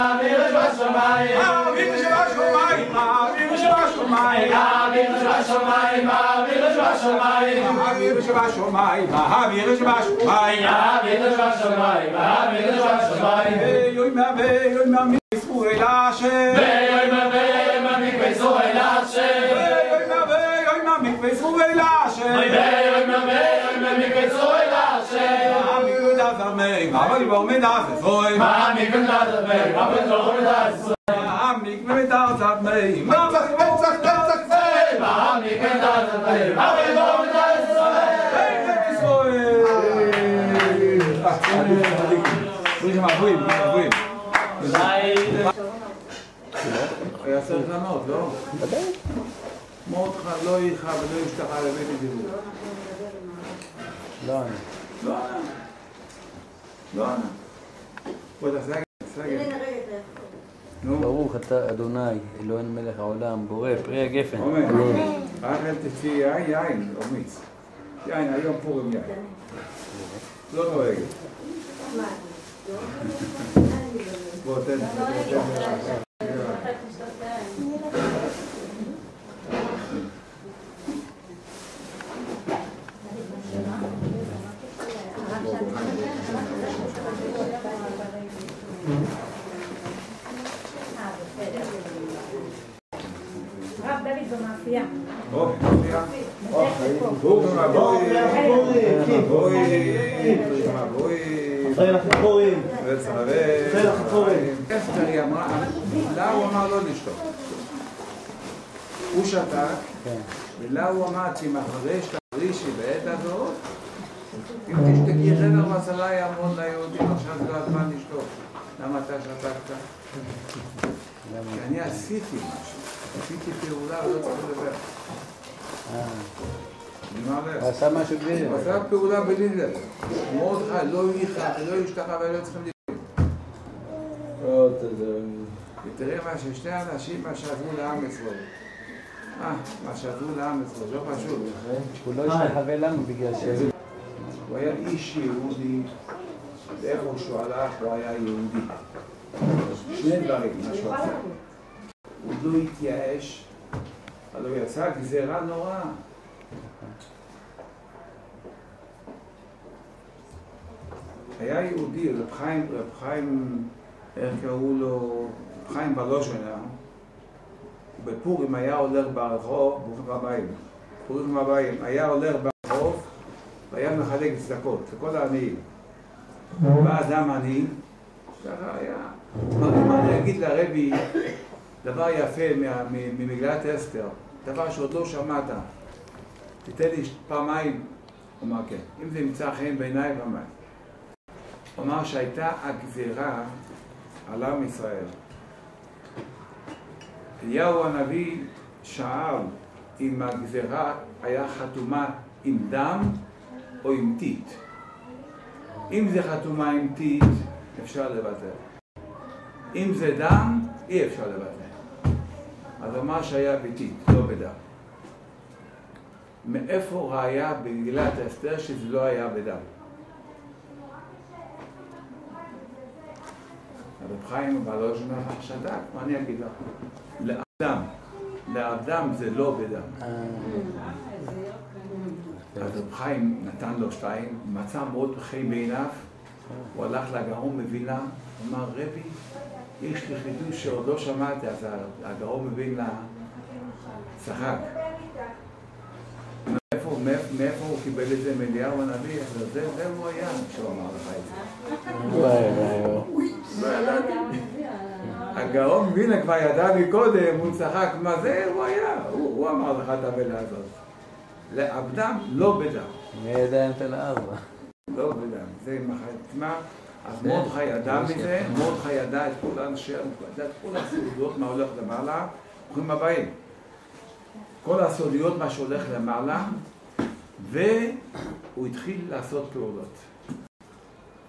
האוויר שבשמיים, האוויר שבשמיים, האוויר שבשמיים, האוויר שבשמיים, האוויר שבשמיים, האוויר שבשמיים, האוויר שבשמיים, האוויר שבשמיים, האוויר שבשמיים. ויוימה ויוימה מקווה אל השם, ויוימה ויוימה מקווה אל השם, ויוימה ויוימה מקווה אל השם, ויוימה ויוימה מקווה אל השם. Amig mit das Zoy, Amig mit das Zoy, Amig mit das Zoy, Amig mit das Zoy, Amig mit das Zoy, היה צריך לענות, לא? מותך לא ייכה ולא ישתחה לבית הדיבור. לא ענה. לא ענה. לא ענה. בוא תסגל, תסגל. ברוך אתה אדוני, אלוהינו מלך העולם, בורא פרי הגפן. אומר, רק אל תצאי יין, או מיץ. יין, היום פורים יין. לא נוהגת. בוא תן. רב דוד במאפייה. ברוכים הבאים. אסתר היא אמרה, לה הוא אמר לא לשתות. הוא שתק, ולה הוא אמר, אחרי שתחרישי בעת הזאת, אם תשתקי חדר מסלה יעמוד ליהודים, עכשיו זה לא הזמן לשתות. למה אתה שתקת? כי אני עשיתי משהו. עשיתי פעולה ולא צריך לדבר. הוא עשה משהו בלי לדבר. הוא עשה פעולה בלי לדבר. מרדכי לא ייכה ולא ישתחה ולא צריכים לדבר. ותראה מה ששני אנשים מה שעזרו לעם ישראל. מה שעזרו לעם ישראל, לא פשוט. הוא לא השתחווה לנו בגלל ש... הוא היה איש יהודי, ואיפה שהוא הלך הוא היה יהודי. שני דברים, משהו אחר. הוא לא התייאש, אבל הוא יצא גזירה נוראה. היה יהודי, רב חיים, איך קראו לו, רב חיים בלושנה, בפורים היה הולך ברחוב, פורים הבאים, היה הולך ברחוב והיה מחלק צדקות לכל העניים. בא אדם עני, ככה היה. אם אני אגיד לרבי דבר יפה ממגילת אסתר, דבר שעוד לא שמעת, תיתן לי פעמיים, הוא אמר כן, אם זה ימצא חן בעיניי פעמיים. הוא אמר שהייתה הגזירה על עם ישראל. אליהו הנביא שאל אם הגזירה היה חתומה עם דם או עם טיט. אם זה חתומה עם טיט, אפשר לבטל. אם זה דם, אי אפשר לבטל. אז אמר שהיה בטיט, לא בדם. מאיפה ראיה במגילת אסתר שזה לא היה בדם? הרב חיים בלושנה שתק, מה אני אגיד לך? לאדם זה לא בדם. אז רב חיים נתן לו שתיים, מצא מאוד חן בעיניו, הוא הלך לגאון מווילנה, אמר רבי, יש לי חידוש שעוד לא שמעתי, אז הגאון מווילנה צחק. מאיפה הוא קיבל את זה מאליהו הנביא? זה הוא היה כשהוא אמר לך את זה. לא ידעתי. הגאון מווילנה כבר ידע מקודם, הוא צחק, מה זה? הוא היה, הוא אמר לך את המילה הזאת. לאבדם לא בדם. מי ידע את הארבע? לא בדם. זה מחתמה. אז מרדכי ידע מזה, מרדכי ידע את כל האנשי, ידע את כל הסודיות מה הולך למעלה. ברוכים הבאים. כל הסודיות מה שהולך למעלה, והוא התחיל לעשות פעולות.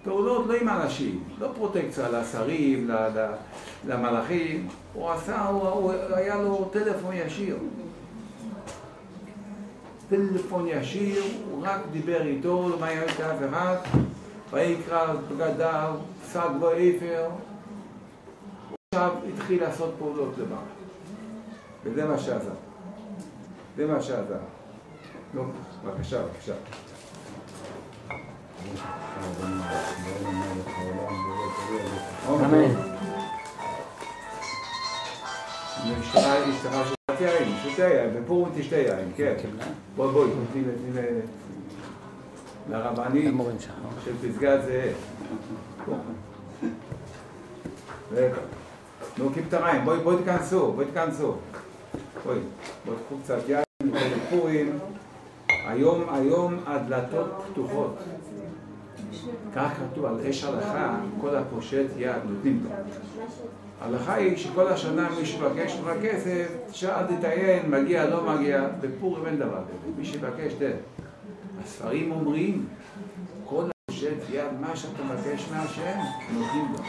פעולות לא עם אנשים, לא פרוטקציה לשרים, למלאכים. הוא היה לו טלפון ישיר. טלפון ישיר, הוא רק דיבר איתו, לא היה איתה אף אחד, ויקרא בגדיו, שק בו אפר, עכשיו התחיל לעשות פעולות למעלה. וזה מה שעזר. זה מה שעזר. נו, בבקשה, בבקשה. אמן. אשתך שתה יין, שותה יין, בפורים תשתה יין, כן. בואי, תני לרבנית של פסגת זאב. רגע. נו, כפתריים, בואי תכנסו. בואי, תקחו קצת יין, בפורים. היום הדלתות פתוחות. כך כתוב על אש הלכה, כל הפושט יד נותנים לו. ההלכה היא שכל השנה מי שבקש לך כסף, שאל תתעיין, מגיע, לא מגיע, בפורים אין דבר כזה, מי שבקש תן. הספרים אומרים, כל הפושט יד, מה שאתה מבקש מהשם, נותנים לו.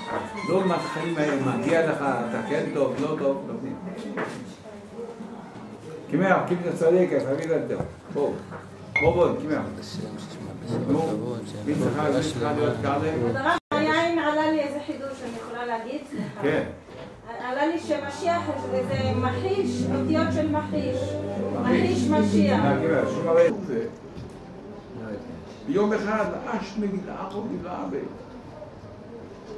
לא מתחילים, מגיע לך, אתה כן טוב, לא טוב, נותנים. כמר, אתה צודק, תביא לטוב. בואו, כמר. מי צריכה להיות קרלם? הרב, היין עלה לי איזה חידוש, אני יכולה להגיד? כן. עלה לי שמשיח זה מחיש, אותיות של מחיש. מחיש משיח. ביום אחד, אש מגילה,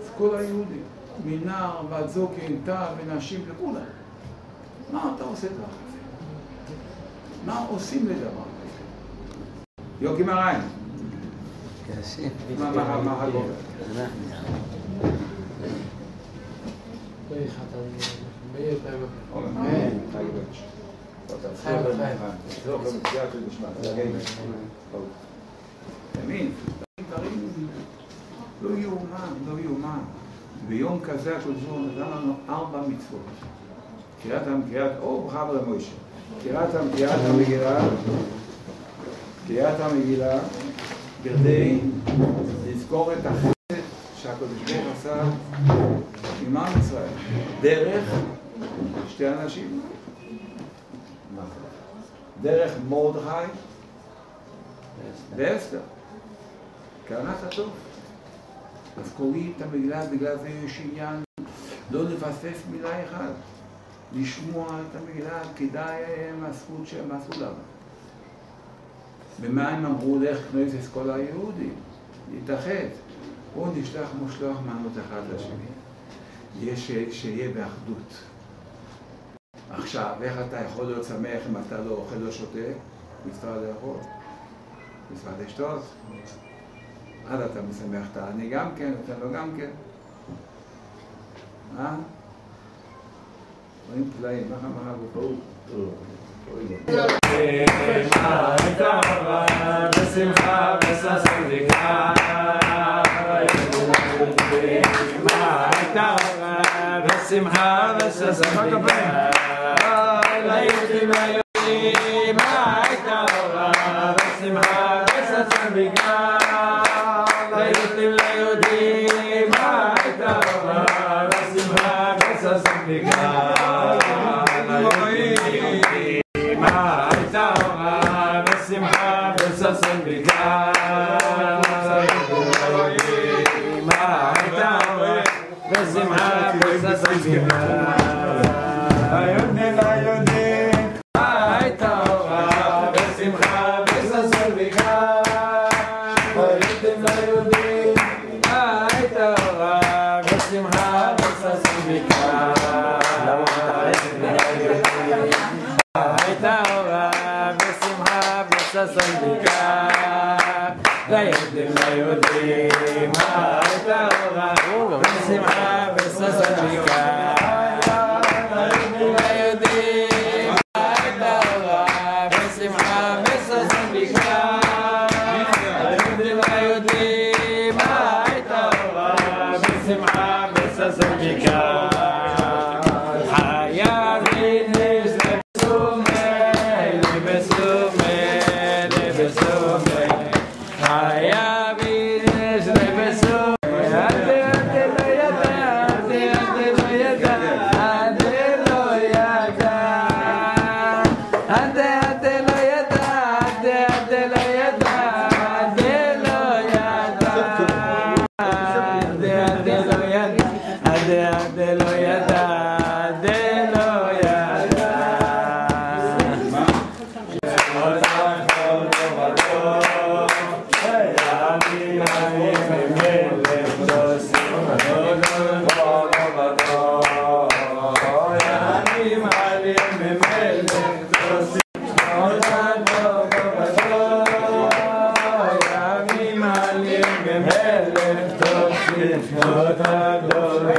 אז כל היהודים, מנער ועד זוקן, תא ונשים לכולם. מה אתה עושה דבר כזה? מה עושים לדבר כזה? יוקי מריים. מה הגובה? תאמין, לא יאומן. ביום כזה הקדוש ברוך הוא נתן לנו 4 מצוות. קריאת ברכה למוישה. קריאת המגילה כדי לזכור את החסד שהקדוש ברוך הוא עשה עם עם ישראל דרך שתי אנשים, דרך מרדכי ואסתר, כהנת הטוב. אז קוראים את המגילה, בגלל זה יש עניין לא לפספס מילה אחת, לשמוע את המגילה, כדאי הזכות שהם עשו לנו. ומה הם אמרו? לך כנוס את כל היהודים, להתאחד. בואו נשלח משלוח מנות אחד לשני. שיהיה באחדות. עכשיו, איך אתה יכול להיות שמח אם אתה לא אוכל או שותה? מצווה לאכול, מצווה לשתות. אז אתה משמח את העני גם כן, נותן לו גם כן. רואים פלאים, מה גופו? בשמחה וששון ויקרא בשמחה וששון ויקרא ליהודים היהודים הייתה אורה בשמחה וששון ויקרא ליהודים הייתה אורה בשמחה וששון ויקרא בשמחה וששון ויקרא בשמחה וששון ויקרא היהודים הייתה אורה בשמחה וששון ויקרא היהודים הייתה אורה בשמחה וששון ויקרא הייתה אורה בשמחה וששון ויקרא ליהודים הייתה אורה בשמחה וששון ויקרא ליהודים הייתה אורה בשמחה וששון ויקרא ליהודים הייתה אורה בשמחה וששון ויקרא לא ידע הגדול.